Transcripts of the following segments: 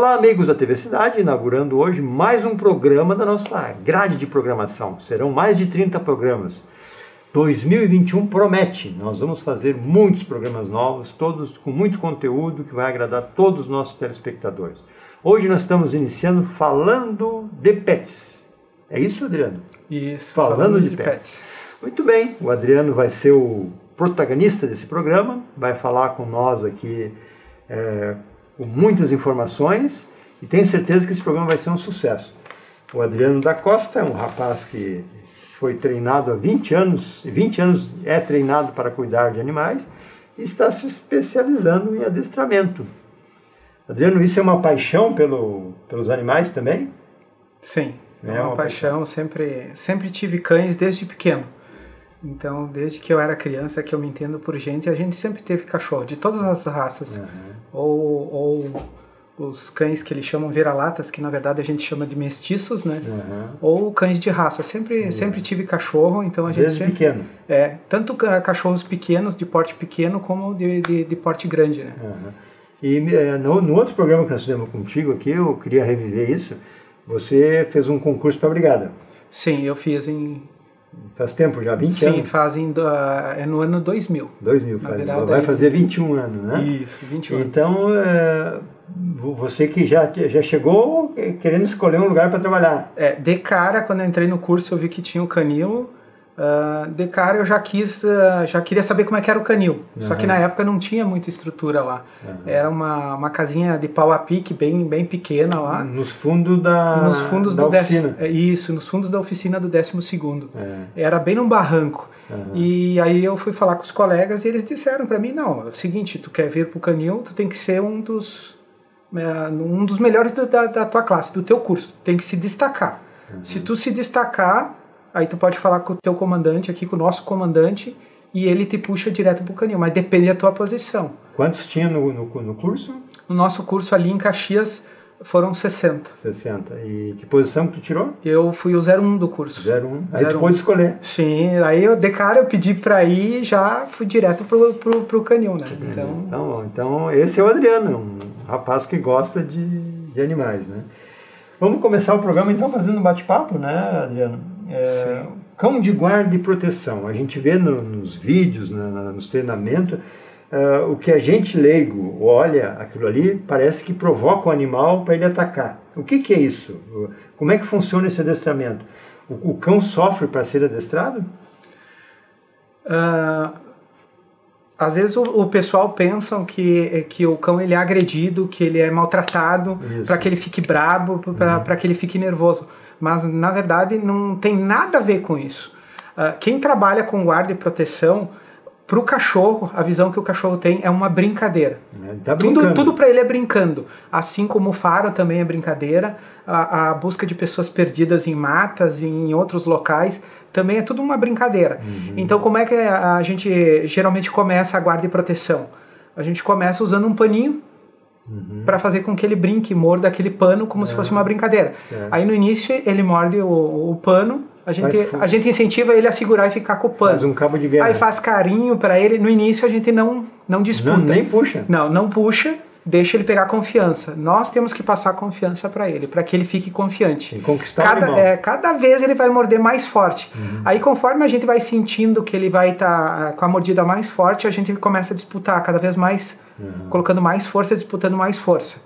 Olá, amigos da TV Cidade, inaugurando hoje mais um programa da nossa grade de programação. Serão mais de 30 programas. 2021 promete, nós vamos fazer muitos programas novos, todos com muito conteúdo que vai agradar todos os nossos telespectadores. Hoje nós estamos iniciando falando de pets. É isso, Adriano? Isso, falando de pets. Muito bem, o Adriano vai ser o protagonista desse programa, vai falar com nós aqui com muitas informações e tenho certeza que esse programa vai ser um sucesso. O Adriano da Costa é um rapaz que foi treinado há 20 anos, e 20 anos é treinado para cuidar de animais e está se especializando em adestramento. Adriano, isso é uma paixão pelos animais também? Sim, é uma paixão. Sempre tive cães desde pequeno. Então, desde que eu era criança, que eu me entendo por gente, a gente sempre teve cachorro, de todas as raças. Uhum. Ou os cães que eles chamam vira-latas, que na verdade a gente chama de mestiços, né? Uhum. Ou cães de raça. Sempre tive cachorro, então a gente desde pequeno. Tanto cachorros pequenos, de porte pequeno, como de porte grande, né? Uhum. E no outro programa que nós fizemos contigo aqui, eu queria reviver isso, você fez um concurso para a brigada. Sim, eu fiz Faz tempo já, 20 anos? Sim, é no ano 2000. 2000, vai fazer 21 anos, né? Isso, 21 anos. Então, você que já chegou querendo escolher um lugar para trabalhar. De cara, quando eu entrei no curso, eu vi que tinha o canil. De cara, eu já queria saber como é que era o canil. Uhum. Só que na época não tinha muita estrutura lá. Uhum. Era uma casinha de pau a pique, bem pequena lá. Nos fundos da oficina. Isso, nos fundos da oficina do 12º. Era bem num barranco. Uhum. E aí eu fui falar com os colegas e eles disseram para mim, não, é o seguinte, tu quer vir pro canil, tu tem que ser um dos melhores da tua classe, do teu curso. Tem que se destacar. Uhum. Se tu se destacar, aí tu pode falar com o teu comandante aqui, com o nosso comandante, e ele te puxa direto pro canil, mas depende da tua posição. Quantos tinha no curso? No nosso curso ali em Caxias foram 60. 60. E que posição que tu tirou? Eu fui o 01 do curso. 01. Aí tu pôde escolher. Sim, aí de cara eu pedi pra ir e já fui direto pro canil, né? Então esse é o Adriano, um rapaz que gosta de animais, né? Vamos começar o programa então fazendo um bate-papo, né, Adriano? Cão de guarda e proteção. A gente vê nos vídeos, nos treinamentos, o que a gente leigo olha aquilo ali, parece que provoca o animal para ele atacar. O que é isso? Como é que funciona esse adestramento? O cão sofre para ser adestrado? Às vezes o pessoal pensa que o cão ele é agredido, que ele é maltratado, para que ele fique brabo, para que ele fique nervoso. Mas, na verdade, não tem nada a ver com isso. Quem trabalha com guarda e proteção, para o cachorro, a visão que o cachorro tem é uma brincadeira. Tudo para ele é brincando. Assim como o faro também é brincadeira, a busca de pessoas perdidas em matas e em outros locais também é tudo uma brincadeira. Uhum. Então, como é que a gente geralmente começa a guarda e proteção? A gente começa usando um paninho, para fazer com que ele brinque, morda aquele pano como se fosse uma brincadeira. Certo. Aí no início ele morde o pano, a gente incentiva ele a segurar e ficar com o pano. Faz um cabo de guerra. Aí faz carinho para ele. No início a gente não disputa. Nem puxa. Não puxa, deixa ele pegar confiança. Nós temos que passar confiança para ele, para que ele fique confiante. E conquistar o animal. Cada vez ele vai morder mais forte. Uhum. Aí conforme a gente vai sentindo que ele vai estar com a mordida mais forte, a gente começa a disputar cada vez mais, colocando mais força, disputando mais força.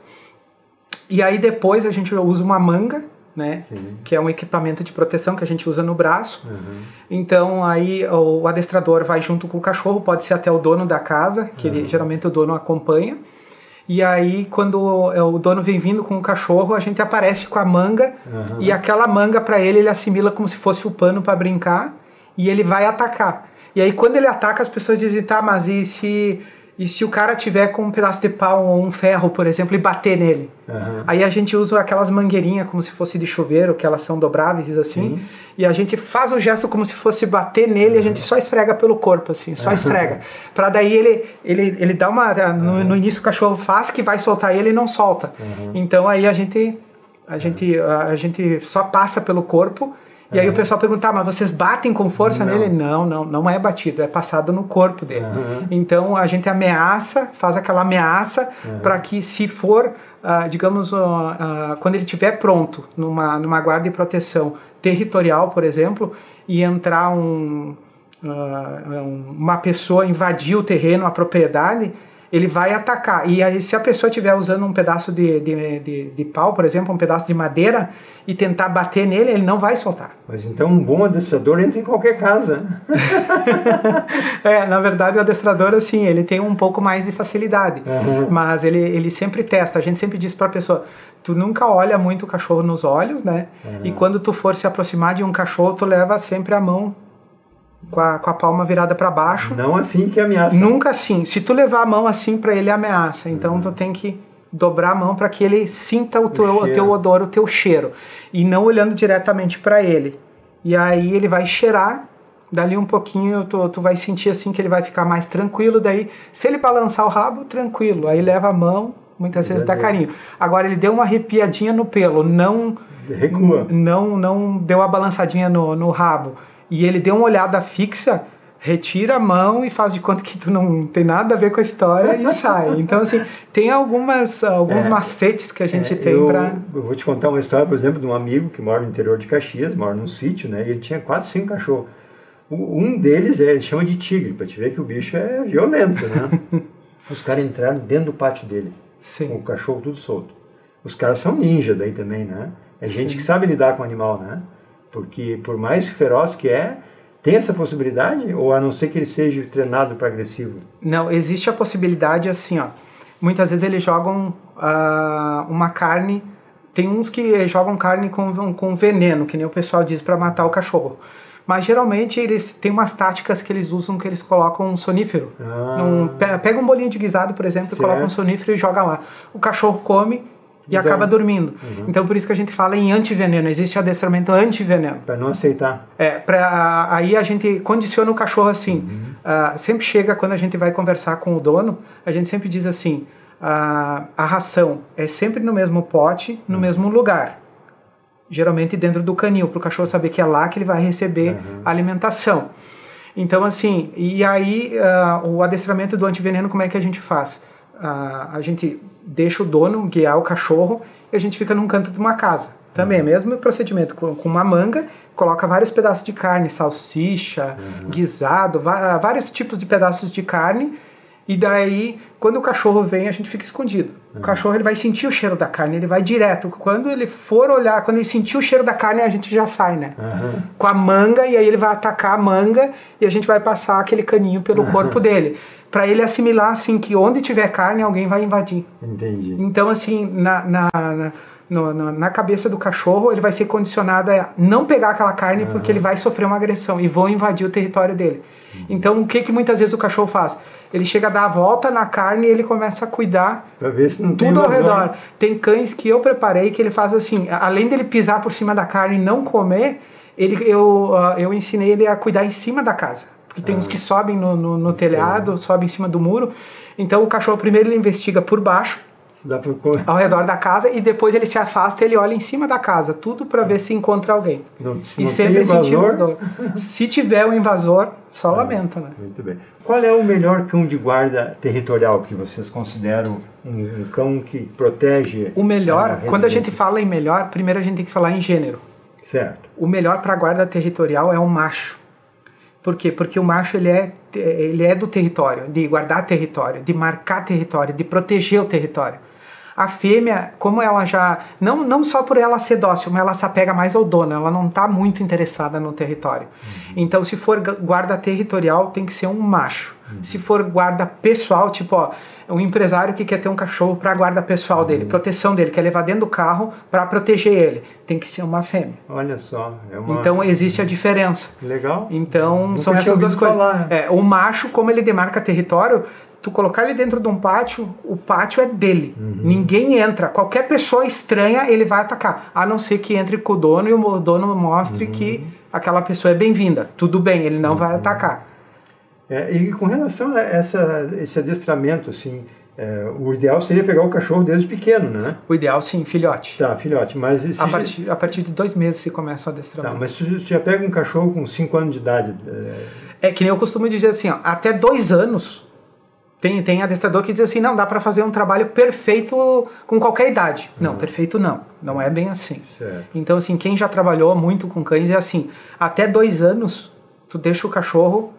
E aí depois a gente usa uma manga, né? Que é um equipamento de proteção que a gente usa no braço. Uhum. Então aí o adestrador vai junto com o cachorro, pode ser até o dono da casa, que geralmente o dono acompanha. E aí, quando o dono vem vindo com o cachorro, a gente aparece com a manga, e aquela manga para ele assimila como se fosse o pano para brincar, e ele vai atacar. E aí, quando ele ataca, as pessoas dizem, tá, mas e se o cara tiver com um pedaço de pau ou um ferro, por exemplo, e bater nele? Aí a gente usa aquelas mangueirinhas como se fosse de chuveiro, que elas são dobráveis assim, e a gente faz o gesto como se fosse bater nele, a gente só esfrega pelo corpo, assim, só esfrega. Pra daí ele dá uma... No início o cachorro faz que vai soltar ele e não solta. Então aí a gente só passa pelo corpo E aí o pessoal pergunta, mas vocês batem com força nele? Não é batido, é passado no corpo dele. Então a gente ameaça, faz aquela ameaça para que se for, digamos, quando ele estiver pronto numa guarda de proteção territorial, por exemplo, e entrar uma pessoa invadir o terreno, a propriedade, ele vai atacar. E aí, se a pessoa estiver usando um pedaço de pau, por exemplo, um pedaço de madeira, e tentar bater nele, ele não vai soltar. Mas então um bom adestrador entra em qualquer casa. Na verdade, o adestrador, assim, ele tem um pouco mais de facilidade. Mas ele sempre testa. A gente sempre diz para a pessoa, tu nunca olha muito o cachorro nos olhos, né? E quando tu for se aproximar de um cachorro, tu leva sempre a mão com a palma virada para baixo. Não assim que ameaça. Nunca assim. Se tu levar a mão assim para ele, ameaça. Então tu tem que dobrar a mão para que ele sinta o teu odor, o teu cheiro. E não olhando diretamente para ele. E aí ele vai cheirar. Dali um pouquinho tu vai sentir assim que ele vai ficar mais tranquilo. Daí, se ele balançar o rabo, tranquilo. Aí leva a mão, muitas vezes dá carinho. Agora ele deu uma arrepiadinha no pelo, recua. Não deu a balançadinha no rabo. E ele deu uma olhada fixa, retira a mão e faz de conta que tu não tem nada a ver com a história e sai. Então, assim, tem alguns macetes que a gente tem para... Eu vou te contar uma história, por exemplo, de um amigo que mora no interior de Caxias, mora num sítio, né? E ele tinha 4, 5 cachorros. Um deles, ele chama de tigre, para te ver que o bicho é violento, né? Os caras entraram dentro do pátio dele, com o cachorro tudo solto. Os caras são ninja daí também, né? É gente que sabe lidar com o animal, né? Porque por mais feroz que tem essa possibilidade? Ou a não ser que ele seja treinado para agressivo? Não, existe a possibilidade assim, ó. Muitas vezes eles jogam uma carne... Tem uns que jogam carne com veneno, que nem o pessoal diz, para matar o cachorro. Mas geralmente eles têm umas táticas que eles usam, que eles colocam um sonífero. Pega um bolinho de guisado, por exemplo, e coloca um sonífero e joga lá. O cachorro come e acaba dormindo. Então por isso que a gente fala em antiveneno. Existe adestramento antiveneno. Para não aceitar. Aí a gente condiciona o cachorro assim. Sempre chega, quando a gente vai conversar com o dono, a gente sempre diz assim, a ração é sempre no mesmo pote, no mesmo lugar. Geralmente dentro do canil, para o cachorro saber que é lá que ele vai receber alimentação. Então assim, e aí o adestramento do antiveneno, como é que a gente faz? A gente deixa o dono guiar o cachorro e a gente fica num canto de uma casa. Também, mesmo procedimento, com uma manga, coloca vários pedaços de carne, salsicha, guisado, vários tipos de pedaços de carne, e daí, quando o cachorro vem, a gente fica escondido. O cachorro, ele vai sentir o cheiro da carne, ele vai direto. Quando ele for olhar, quando ele sentir o cheiro da carne, a gente já sai, né? Com a manga, e aí ele vai atacar a manga, e a gente vai passar aquele caninho pelo corpo dele. Para ele assimilar, assim, que onde tiver carne, alguém vai invadir. Entendi. Então, assim, na cabeça do cachorro, ele vai ser condicionado a não pegar aquela carne porque ele vai sofrer uma agressão e vão invadir o território dele. Então, o que muitas vezes o cachorro faz? Ele chega a dar a volta na carne e ele começa a cuidar ver se não tudo ao redor. Tem cães que eu preparei que ele faz assim, além dele pisar por cima da carne e não comer, eu ensinei ele a cuidar em cima da casa. Porque tem uns que sobem no telhado, sobem em cima do muro. Então o cachorro primeiro ele investiga por baixo, ao redor da casa, e depois ele se afasta e ele olha em cima da casa, tudo para ver se encontra alguém. E sempre sentindo dor. Se tiver um invasor, só lamenta, né? Muito bem. Qual é o melhor cão de guarda territorial que vocês consideram um cão que protege? O melhor, quando a gente fala em melhor, primeiro a gente tem que falar em gênero. Certo. O melhor para guarda territorial é o macho. Por quê? Porque o macho ele é do território, de guardar território, de marcar território, de proteger o território. A fêmea, como ela já... Não só por ela ser dócil, mas ela se apega mais ao dono, ela não está muito interessada no território. Então, se for guarda territorial, tem que ser um macho. Se for guarda pessoal, tipo, um empresário que quer ter um cachorro para guarda pessoal dele, proteção dele, quer levar dentro do carro para proteger ele, tem que ser uma fêmea. Olha só. Então, existe a diferença. Legal. Então, são essas duas coisas. O macho, como ele demarca território, tu colocar ele dentro de um pátio, o pátio é dele. Ninguém entra. Qualquer pessoa estranha, ele vai atacar. A não ser que entre com o dono e o dono mostre que aquela pessoa é bem-vinda. Tudo bem, ele não vai atacar. E com relação a esse adestramento, assim, o ideal seria pegar o cachorro desde pequeno, né? O ideal, sim, filhote. Tá, filhote. Mas a partir de 2 meses se começa o adestramento. Tá, mas tu já pega um cachorro com 5 anos de idade. É que nem eu costumo dizer assim, ó, até 2 anos, tem adestrador que diz assim, não, dá para fazer um trabalho perfeito com qualquer idade. Não, perfeito não é bem assim. Certo. Então, assim, quem já trabalhou muito com cães é assim, até 2 anos, tu deixa o cachorro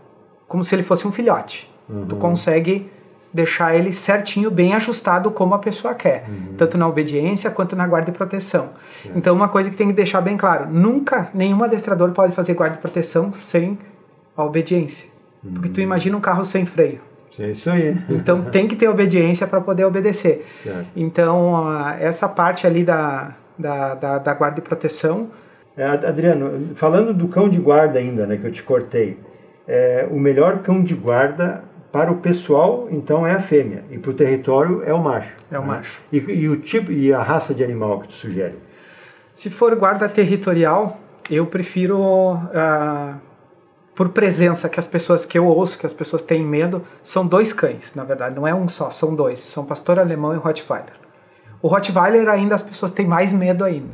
como se ele fosse um filhote. Tu consegue deixar ele certinho, bem ajustado como a pessoa quer, tanto na obediência quanto na guarda e proteção. Então, uma coisa que tem que deixar bem claro, nunca nenhum adestrador pode fazer guarda e proteção sem a obediência. Porque tu imagina um carro sem freio. É isso aí. Então, tem que ter obediência para poder obedecer. Certo. Então, essa parte ali da guarda e proteção... Adriano, falando do cão de guarda ainda, né, que eu te cortei, o melhor cão de guarda para o pessoal, então, é a fêmea. E para o território é o macho. É o macho. E o tipo e a raça de animal que tu sugere? Se for guarda territorial, eu prefiro, por presença, que eu ouço, que as pessoas têm medo, são 2 cães, na verdade, não é um só, são 2. São pastor alemão e Rottweiler. O Rottweiler ainda as pessoas têm mais medo ainda,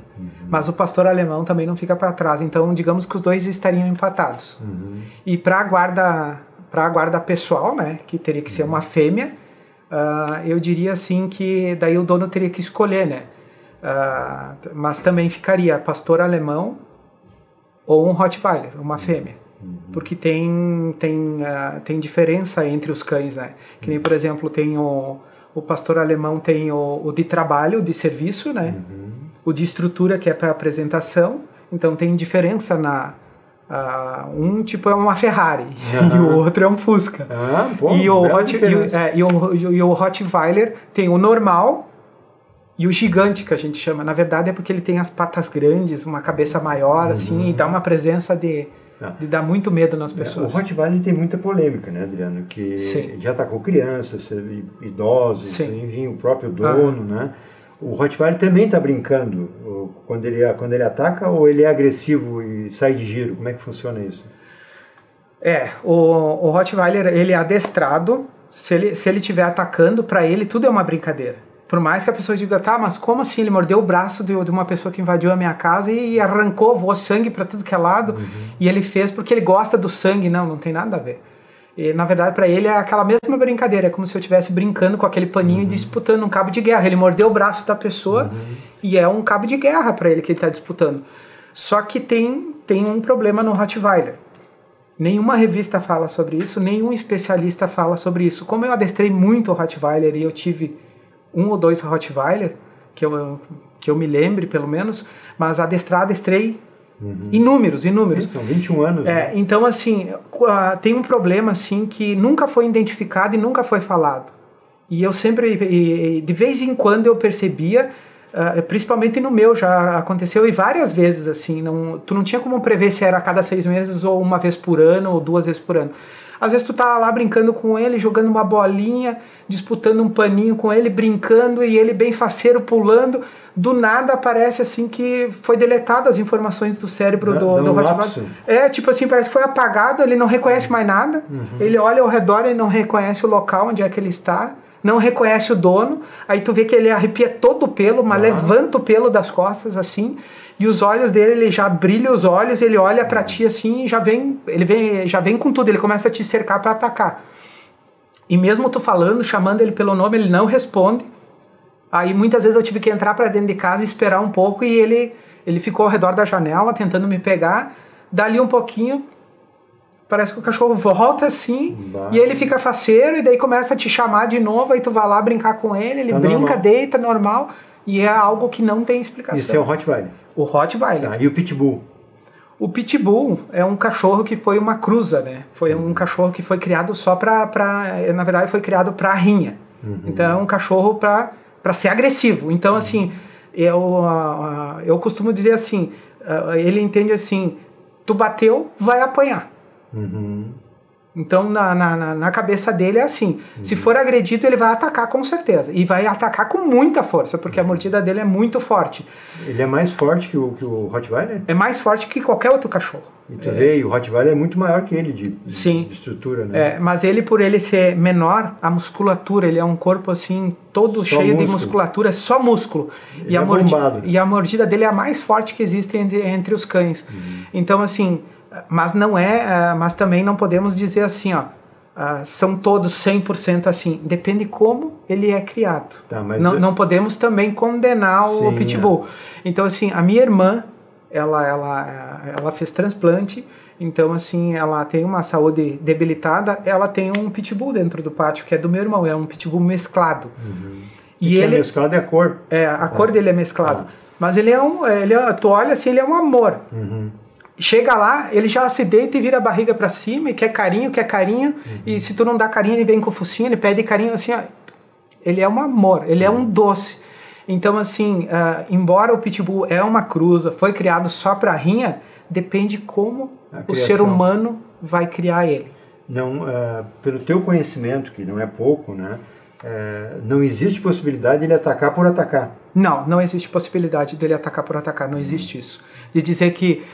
mas o pastor alemão também não fica para trás, então digamos que os 2 estariam empatados. E para a guarda pessoal, né, que teria que ser uma fêmea, eu diria assim que daí o dono teria que escolher, né, mas também ficaria pastor alemão ou um Rottweiler, uma fêmea, porque tem diferença entre os cães, né, que nem, por exemplo, tem o pastor alemão tem o de trabalho, de serviço, né, o de estrutura, que é para apresentação, então tem diferença um tipo é uma Ferrari e o outro é um Fusca. E o Rottweiler tem o normal e o gigante, que a gente chama. Na verdade é porque ele tem as patas grandes, uma cabeça maior, assim, e dá uma presença de dar muito medo nas pessoas. O Rottweiler tem muita polêmica, né, Adriano? Que já atacou crianças, idosos, enfim, o próprio dono, né? O Rottweiler também está brincando quando ele ataca, ou ele é agressivo e sai de giro? Como é que funciona isso? O Rottweiler, ele é adestrado, se ele estiver atacando, para ele tudo é uma brincadeira. Por mais que a pessoa diga, tá, mas como assim? Ele mordeu o braço de uma pessoa que invadiu a minha casa e voou sangue para tudo que é lado, e ele fez porque ele gosta do sangue. Não tem nada a ver. E, na verdade, para ele é aquela mesma brincadeira, é como se eu estivesse brincando com aquele paninho e disputando um cabo de guerra. Ele mordeu o braço da pessoa e é um cabo de guerra para ele que ele está disputando. Só que tem um problema no Rottweiler. Nenhuma revista fala sobre isso, nenhum especialista fala sobre isso. Como eu adestrei muito o Rottweiler e eu tive 1 ou 2 Rottweiler, que eu me lembre pelo menos, mas adestrei inúmeros. Sim, são 21 anos. Né? Então, assim, tem um problema assim que nunca foi identificado e nunca foi falado. E eu sempre, de vez em quando eu percebia, principalmente no meu, já aconteceu e várias vezes, assim, tu não tinha como prever se era a cada 6 meses ou 1 vez por ano ou 2 vezes por ano. Às vezes tu tá lá brincando com ele, jogando uma bolinha, disputando um paninho com ele, brincando, e ele bem faceiro, pulando. Do nada aparece assim que foi deletado as informações do cérebro do Rottweiler. Tipo assim, parece que foi apagado, ele não reconhece mais nada. Ele olha ao redor, ele não reconhece o local onde é que ele está, não reconhece o dono. Aí tu vê que ele arrepia todo o pelo, mas levanta o pelo das costas assim. E os olhos dele, ele já brilha os olhos, ele olha pra ti assim e já vem com tudo, ele começa a te cercar para atacar. E mesmo tu falando, chamando ele pelo nome, ele não responde. Aí muitas vezes eu tive que entrar para dentro de casa e esperar um pouco, e ele ficou ao redor da janela tentando me pegar. Dali um pouquinho, parece que o cachorro volta assim, e ele fica faceiro, e daí começa a te chamar de novo, aí tu vai lá brincar com ele brinca, normal. Deita, normal, e é algo que não tem explicação. Isso é o Rottweiler? O Rottweiler. E o Pitbull? O Pitbull é um cachorro que foi uma cruza, né? Foi um cachorro que foi criado só na verdade foi criado para rinha. Então é um cachorro para ser agressivo. Então assim, eu costumo dizer assim, ele entende assim, tu bateu, vai apanhar. Então, na cabeça dele é assim, se for agredido, ele vai atacar com certeza, e vai atacar com muita força, porque a mordida dele é muito forte. Ele é mais forte que o Rottweiler? É mais forte que qualquer outro cachorro. E tu vê, o Rottweiler é muito maior que ele de estrutura, né? Mas ele, por ele ser menor, a musculatura, ele é um corpo assim, todo cheio de musculatura, é só músculo. Ele é bombado. E a mordida dele é a mais forte que existe entre os cães. Então, assim, mas também não podemos dizer assim, ó, são todos 100% assim. Depende como ele é criado. Tá, mas não podemos também condenar o Pitbull. Então, assim, a minha irmã, ela fez transplante, então assim, ela tem uma saúde debilitada, ela tem um pitbull dentro do pátio, que é do meu irmão, é um pitbull mesclado. E ele é mesclado é a cor. A cor dele é mesclado. Mas tu olha assim, ele é um amor. Chega lá, ele já se deita e vira a barriga pra cima, e quer carinho, e se tu não dá carinho, ele vem com o focinho, ele pede carinho, assim, ó, ele é um amor, ele é um doce. Então, assim, embora o Pitbull é uma cruza, foi criado só para rinha, depende como o ser humano vai criar ele. Não, pelo teu conhecimento, que não é pouco, né? Não existe possibilidade de ele atacar por atacar. Não existe possibilidade dele atacar por atacar, não existe isso. De dizer que,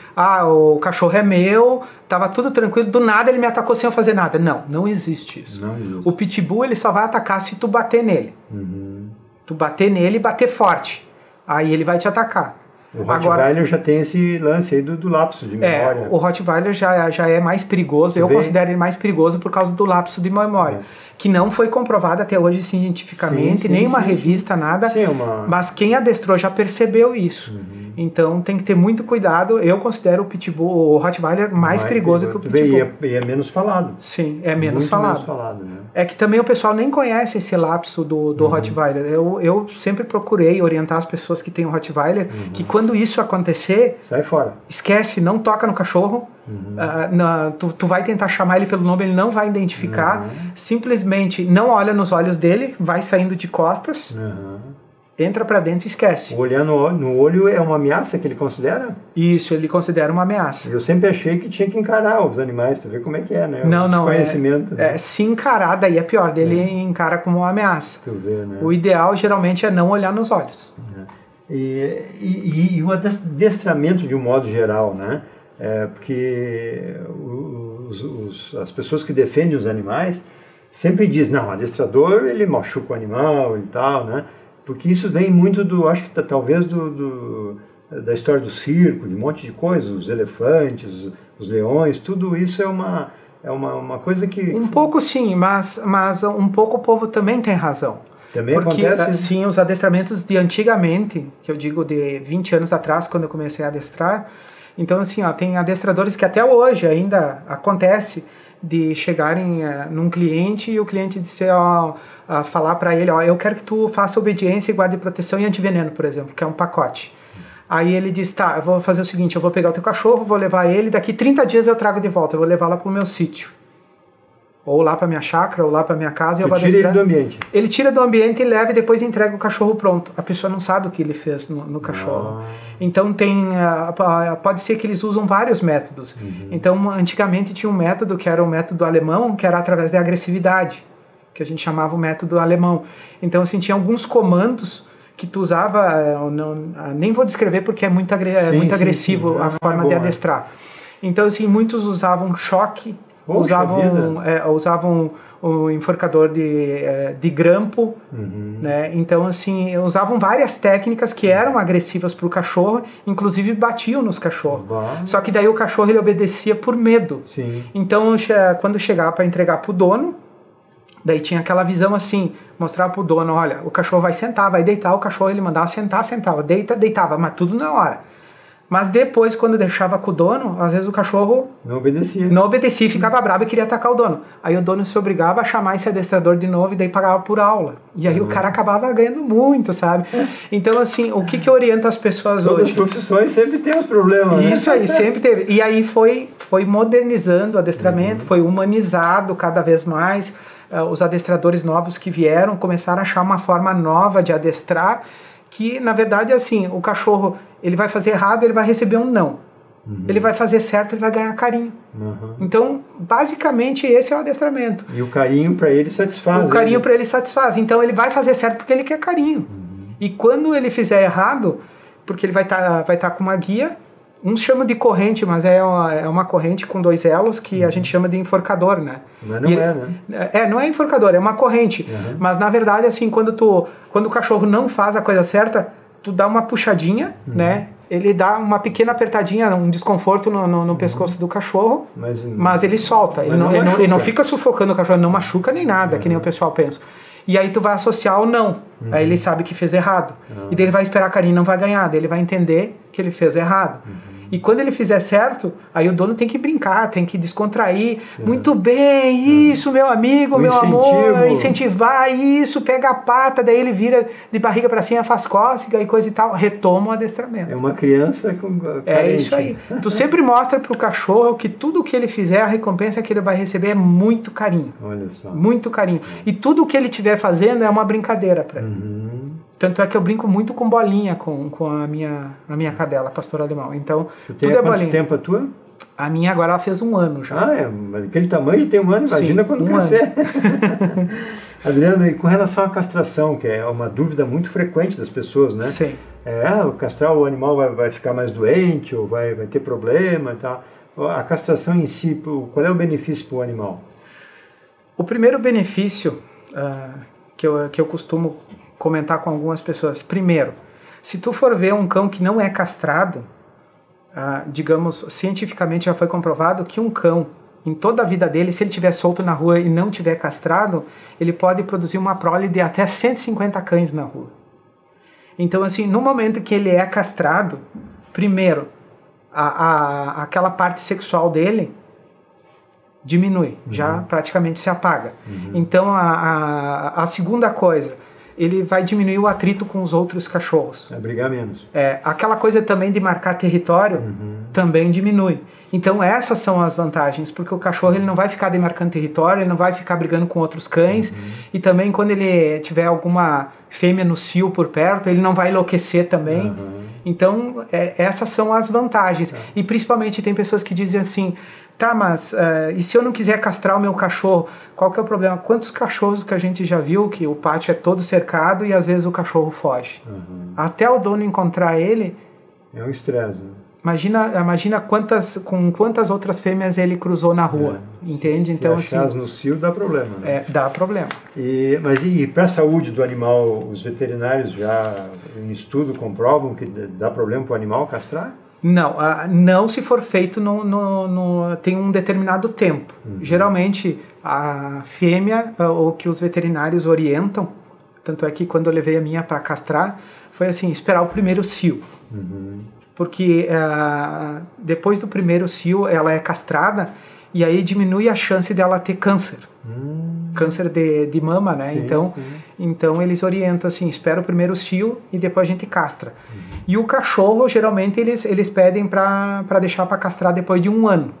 o cachorro é meu, tava tudo tranquilo, do nada ele me atacou sem eu fazer nada. Não existe isso. Não existe. O Pitbull, ele só vai atacar se tu bater nele. Tu bater nele e bater forte. Aí ele vai te atacar. O Rottweiler já tem esse lance aí do lapso de memória. O Rottweiler já é mais perigoso. Eu considero ele mais perigoso por causa do lapso de memória. Que não foi comprovado até hoje cientificamente, nenhuma revista, nada. Mas quem adestrou já percebeu isso. Então tem que ter muito cuidado. Eu considero o Pitbull, o Rottweiler mais perigoso que o Pitbull. E é menos falado. Sim, é menos falado. Né? É que também o pessoal nem conhece esse lapso do Rottweiler. Eu sempre procurei orientar as pessoas que têm o Rottweiler que quando isso acontecer, sai fora. Esquece, não toca no cachorro. Tu vai tentar chamar ele pelo nome, ele não vai identificar. Simplesmente não olha nos olhos dele, vai saindo de costas. Entra pra dentro e esquece. Olhar no olho é uma ameaça que ele considera? Isso, ele considera uma ameaça. Eu sempre achei que tinha que encarar os animais, tu vê como é que é, né? Não, desconhecimento. Se encarar, daí é pior, dele encara como uma ameaça. Tu vê, né? O ideal geralmente é não olhar nos olhos. E o adestramento de um modo geral, né? Porque as pessoas que defendem os animais sempre dizem, não, o adestrador ele machuca o animal e tal, né? Porque isso vem muito acho que talvez da história do circo, de um monte de coisas, os elefantes, os leões, tudo isso é uma coisa que... Um pouco sim, mas um pouco o povo também tem razão. Também acontece? Sim, os adestramentos de antigamente, que eu digo de 20 anos atrás, quando eu comecei a adestrar, então assim, tem adestradores que até hoje ainda acontece de chegarem num cliente e o cliente dizer, falar para ele, eu quero que tu faça obediência, guarde proteção e antiveneno, por exemplo, que é um pacote. Aí ele diz, tá, eu vou fazer o seguinte, eu vou pegar o teu cachorro, vou levar ele, daqui 30 dias eu trago de volta, eu vou levar lá pro meu sítio. Ou lá pra minha chácara, ou lá pra minha casa. Eu vou tira ele do ambiente. Ele tira do ambiente e leva e depois entrega o cachorro pronto. A pessoa não sabe o que ele fez no cachorro. Então pode ser que eles usam vários métodos. Então antigamente tinha um método que era o método alemão, que era através da agressividade, que a gente chamava o método alemão. Então assim, tinha alguns comandos que tu usava, nem vou descrever porque é muito agressivo a forma de adestrar. Então assim, muitos usavam choque, usavam o enforcador de grampo, né? Então assim, usavam várias técnicas que eram agressivas para o cachorro, inclusive batiam nos cachorros. Só que daí o cachorro ele obedecia por medo. Então quando chegava para entregar para o dono, daí tinha aquela visão assim, mostrar pro dono, olha, o cachorro vai sentar, vai deitar, o cachorro ele mandava sentar, sentava, deitava, mas tudo na hora. Mas depois, quando deixava com o dono, às vezes o cachorro não obedecia, ficava bravo e queria atacar o dono. Aí o dono se obrigava a chamar esse adestrador de novo e daí pagava por aula. E aí o cara acabava ganhando muito, sabe? Então, assim, o que eu oriento as pessoas hoje? Todas as profissões sempre tem uns problemas, né? Isso aí, sempre teve. E aí foi modernizando o adestramento, foi humanizado cada vez mais. Os adestradores novos que vieram começaram a achar uma forma nova de adestrar, que na verdade é assim, o cachorro ele vai fazer errado, ele vai receber um não. ele vai fazer certo, ele vai ganhar carinho. Então, basicamente, esse é o adestramento. E o carinho para ele satisfaz. O carinho para ele satisfaz. Então, ele vai fazer certo porque ele quer carinho. E quando ele fizer errado, porque ele vai tá com uma guia, uns chamam de corrente, mas é uma corrente com 2 elos que a gente chama de enforcador, né? Mas não né? Não é enforcador, é uma corrente. Mas, na verdade, assim, quando o cachorro não faz a coisa certa, tu dá uma puxadinha, né? Ele dá uma pequena apertadinha, um desconforto no pescoço do cachorro, mas ele solta. Ele não fica sufocando o cachorro, não machuca nem nada, que nem o pessoal pensa. E aí tu vai associar o não. Aí ele sabe que fez errado. E daí ele vai esperar carinho, não vai ganhar. Daí ele vai entender que ele fez errado. E quando ele fizer certo, aí o dono tem que brincar, tem que descontrair. Muito bem, isso, meu amigo, meu amor, incentivar isso, pega a pata, daí ele vira de barriga para cima, faz cócega e coisa e tal, retoma o adestramento. É uma criança com carente. É isso aí. Tu sempre mostra pro cachorro que tudo que ele fizer, a recompensa que ele vai receber é muito carinho. Olha só. Muito carinho. E tudo que ele estiver fazendo é uma brincadeira para ele. Tanto é que eu brinco muito com bolinha com a minha cadela, pastor alemão. Então, tudo é bolinha. Quanto tempo a tua? A minha agora ela fez 1 ano já. Mas aquele tamanho de ter 1 ano, imagina quando crescer. Adriano, e com relação à castração, que é uma dúvida muito frequente das pessoas, né? Sim. Castrar o animal vai ficar mais doente ou vai ter problema e tal. A castração em si, qual é o benefício para o animal? O primeiro benefício que eu costumo comentar com algumas pessoas. Primeiro, se tu for ver um cão que não é castrado, digamos, cientificamente já foi comprovado que um cão, em toda a vida dele, se ele estiver solto na rua e não estiver castrado, ele pode produzir uma prole de até 150 cães na rua. Então, assim, no momento que ele é castrado, primeiro, aquela parte sexual dele diminui, já praticamente se apaga. Então, a segunda coisa, ele vai diminuir o atrito com os outros cachorros. Vai brigar menos. Aquela coisa também de marcar território também diminui. Então essas são as vantagens, porque o cachorro ele não vai ficar demarcando território, ele não vai ficar brigando com outros cães, e também quando ele tiver alguma fêmea no cio por perto, ele não vai enlouquecer também. Então essas são as vantagens. E principalmente tem pessoas que dizem assim, tá, mas e se eu não quiser castrar o meu cachorro, qual que é o problema? Quantos cachorros que a gente já viu que o pátio é todo cercado e às vezes o cachorro foge? Até o dono encontrar ele... É um estresse, né? Imagina com quantas outras fêmeas ele cruzou na rua, entende? Então, se achar no cio dá problema, né? Dá problema. Mas para a saúde do animal, os veterinários já em estudo comprovam que dá problema para o animal castrar? Não se for feito tem um determinado tempo. Geralmente a fêmea, o que os veterinários orientam, tanto é que quando eu levei a minha para castrar, foi assim, esperar o primeiro cio. Porque depois do primeiro cio ela é castrada e aí diminui a chance dela ter câncer. Câncer de mama, né? Sim, então eles orientam assim, espera o primeiro cio e depois a gente castra. E o cachorro, geralmente, eles pedem para deixar para castrar depois de 1 ano.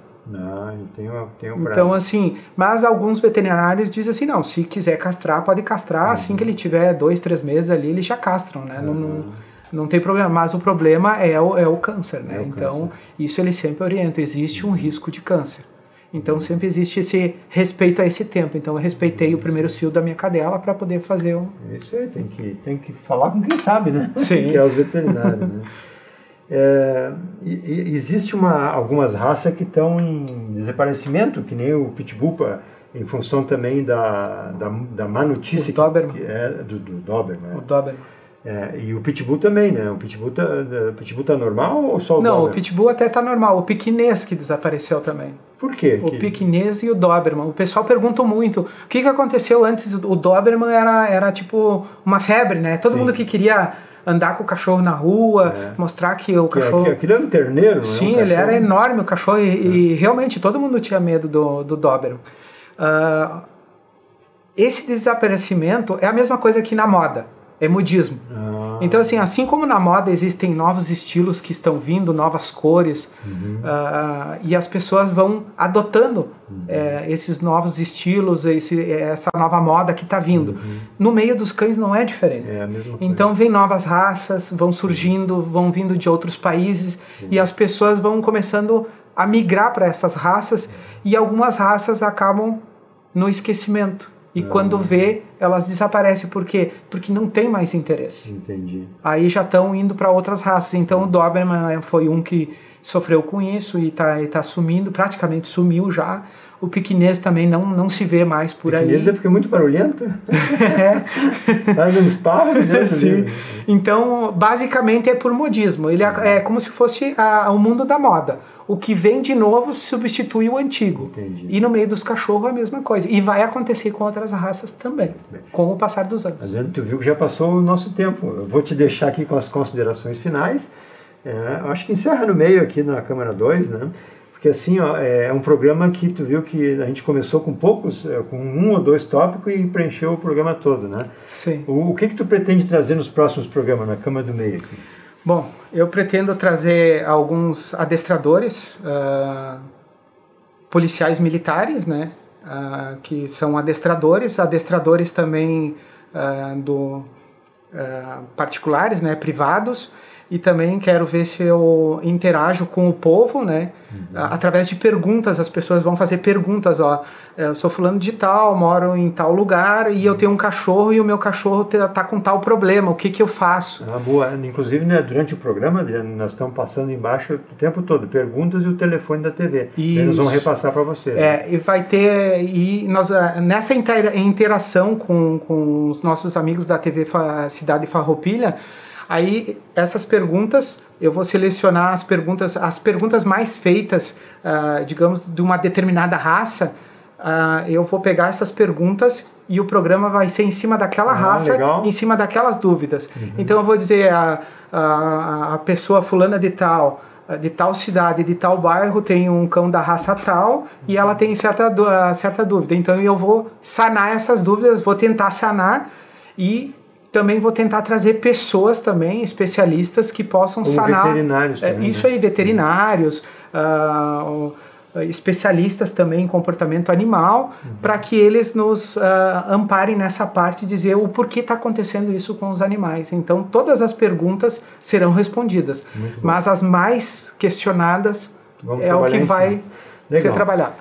Tem um prazo. Então, assim, mas alguns veterinários dizem assim, não, se quiser castrar, pode castrar, assim que ele tiver 2, 3 meses ali, eles já castram, né? Não tem problema, mas o problema é o câncer, né? Então, isso eles sempre orientam, existe um risco de câncer. Então, sempre existe esse respeito a esse tempo. Então, eu respeitei o primeiro cio da minha cadela para poder fazer Isso aí, tem que falar com quem sabe, né? Sim. Que é os veterinários, né? Existe algumas raças que estão em desaparecimento, que nem o Pitbull, em função também da má notícia do Doberman. Do Doberman. O Doberman. E o Pitbull também, né? O Pitbull tá normal ou só o Doberman? Não, o Pitbull até tá normal. O pequinês que desapareceu também. Por quê? O pequinês e o Doberman. O pessoal pergunta muito. O que aconteceu antes? O Doberman era tipo uma febre, né? Todo mundo que queria andar com o cachorro na rua, mostrar que o cachorro... Aquilo era um terneiro, não é? Sim, ele era enorme, o cachorro, e realmente todo mundo tinha medo do Doberman. Esse desaparecimento é a mesma coisa que na moda. É modismo. Então, assim como na moda existem novos estilos que estão vindo, novas cores, e as pessoas vão adotando esses novos estilos, essa nova moda que está vindo. No meio dos cães não é diferente. É a mesma coisa. Então, vem novas raças, vão surgindo, vão vindo de outros países, e as pessoas vão começando a migrar para essas raças, e algumas raças acabam no esquecimento. E quando vê, elas desaparecem. Por quê? Porque não tem mais interesse. Entendi. Aí já estão indo para outras raças. Então o Doberman foi um que sofreu com isso e tá sumindo, praticamente sumiu já. O piquinês também não se vê mais por aí. O piquinês é porque é muito barulhento. Faz um espalho, né? Sim. Então, basicamente é por modismo. Ele é como se fosse o mundo da moda. O que vem de novo substitui o antigo. Entendi. E no meio dos cachorros a mesma coisa. E vai acontecer com outras raças também, com o passar dos anos. Mas tu viu que já passou o nosso tempo. Eu vou te deixar aqui com as considerações finais. Eu acho que encerra no meio aqui na Câmara 2, né? Porque assim, é um programa que tu viu que a gente começou com poucos, com 1 ou 2 tópicos e preencheu o programa todo, né? Sim. O que tu pretende trazer nos próximos programas na Câmara do Meio aqui? Bom, eu pretendo trazer alguns adestradores, policiais militares, né? Que são adestradores também particulares, né? Privados. E também quero ver se eu interajo com o povo, né? Através de perguntas. As pessoas vão fazer perguntas, eu sou fulano de tal, moro em tal lugar e eu tenho um cachorro e o meu cachorro tá com tal problema, o que eu faço? Boa. Inclusive, né, durante o programa, Adriano, nós estamos passando embaixo o tempo todo, perguntas e o telefone da TV. E nós vamos repassar para você. E vai ter, nessa interação com os nossos amigos da TV Cidade Farroupilha, aí, essas perguntas, eu vou selecionar as perguntas mais feitas, digamos, de uma determinada raça. Eu vou pegar essas perguntas e o programa vai ser em cima daquela raça, legal. Em cima daquelas dúvidas. Então, eu vou dizer, a pessoa fulana de tal cidade, de tal bairro, tem um cão da raça tal e ela tem certa dúvida. Então, eu vou sanar essas dúvidas, vou tentar sanar e também vou tentar trazer pessoas também, especialistas, que possam sanar. Veterinários também, isso aí, veterinários, especialistas também em comportamento animal, para que eles nos amparem nessa parte, dizer o porquê está acontecendo isso com os animais. Então, todas as perguntas serão respondidas, mas as mais questionadas o que vai ser trabalhado.